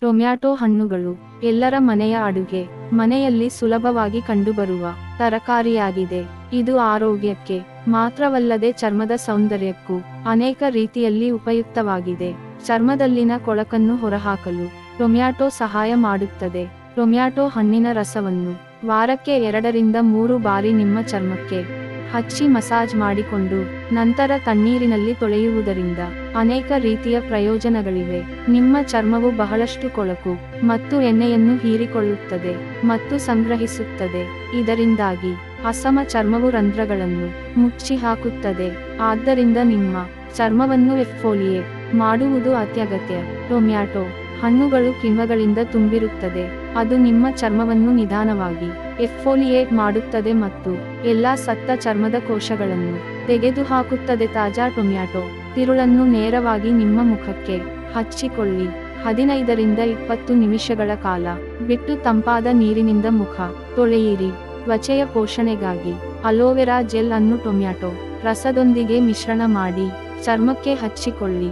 Tomato ಹಣ್ಣುಗಳು ಎಲ್ಲರ ಮನೆಯ ಅಡುಗೆ ಮನೆಯಲ್ಲಿ ಸುಲಭವಾಗಿ ಕಂಡುಬರುವ ತರಕಾರಿಯಾಗಿದೆ. ಇದು ಆರೋಗ್ಯಕ್ಕೆ ಮಾತ್ರವಲ್ಲದೆ ಚರ್ಮದ ಸೌಂದರ್ಯಕ್ಕೂ ಅನೇಕ ರೀತಿಯಲ್ಲಿ ಉಪಯುಕ್ತವಾಗಿದೆ. ಚರ್ಮದಲ್ಲಿನ ಕೊಳಕನ್ನು ಹೊರಹಾಕಲು ಟೊಮ್ಯಾಟೊ ಸಹಾಯ ಮಾಡುತ್ತದೆ. ಟೊಮ್ಯಾಟೊ ಹಣ್ಣಿನ ರಸವನ್ನು ವಾರಕ್ಕೆ 2 ರಿಂದ 3 ಬಾರಿ ನಿಮ್ಮ ಚರ್ಮಕ್ಕೆ ಹಚ್ಚಿ ಮಸಾಜ್ ಮಾಡಿಕೊಂಡು ನಂತರ ತಣ್ಣೀರಿನಲ್ಲಿ ತೊಳೆಯುವುದರಿಂದ ಅನೇಕ ರೀತಿಯ ಪ್ರಯೋಜನಗಳಿವೆ. ನಿಮ್ಮ ಚರ್ಮವು ಬಹಳಷ್ಟು ಕೊಳಕು ಮತ್ತು ಎಣ್ಣೆಯನ್ನು ಹೀರಿಕೊಳ್ಳುತ್ತದೆ ಮತ್ತು ಸಂಗ್ರಹಿಸುತ್ತದೆ. ಇದರಿಂದಾಗಿ ಅಸಮ ಚರ್ಮವು ರಂಧ್ರಗಳನ್ನು ಮುಚ್ಚಿ ಹಾಕುತ್ತದೆ. ಆದ್ದರಿಂದ ನಿಮ್ಮ ಚರ್ಮವನ್ನು ಎಕ್ಸ್ಫೋಲಿಯೇಟ್ ಮಾಡುವುದು ಅತ್ಯಗತ್ಯ. ಟೊಮ್ಯಾಟೊ ಹಣ್ಣುಗಳು ಕಿಣ್ವಗಳಿಂದ ತುಂಬಿರುತ್ತದೆ. ಅದು ನಿಮ್ಮ ಚರ್ಮವನ್ನು ನಿಧಾನವಾಗಿ ಎಕ್ಸ್ಫೋಲಿಯೇಟ್ ಮಾಡುತ್ತದೆ ಮತ್ತು ಎಲ್ಲಾ ಸತ್ತ ಚರ್ಮದ ಕೋಶಗಳನ್ನು ತೆಗೆದುಹಾಕುತ್ತದೆ. ತಾಜಾ ಟೊಮ್ಯಾಟೊ ತಿರುಳನ್ನು ನೇರವಾಗಿ ನಿಮ್ಮ ಮುಖಕ್ಕೆ ಹಚ್ಚಿಕೊಳ್ಳಿ. 15 ರಿಂದ 20 ನಿಮಿಷಗಳ ಕಾಲ ಬಿಟ್ಟು ತಂಪಾದ ನೀರಿನಿಂದ ಮುಖ ತೊಳೆಯಿರಿ. ತ್ವಚೆಯ ಪೋಷಣೆಗಾಗಿ ಅಲೋವೆರಾ ಜೆಲ್ ಅನ್ನು ಟೊಮ್ಯಾಟೊ ರಸದೊಂದಿಗೆ ಮಿಶ್ರಣ ಮಾಡಿ ಚರ್ಮಕ್ಕೆ ಹಚ್ಚಿಕೊಳ್ಳಿ.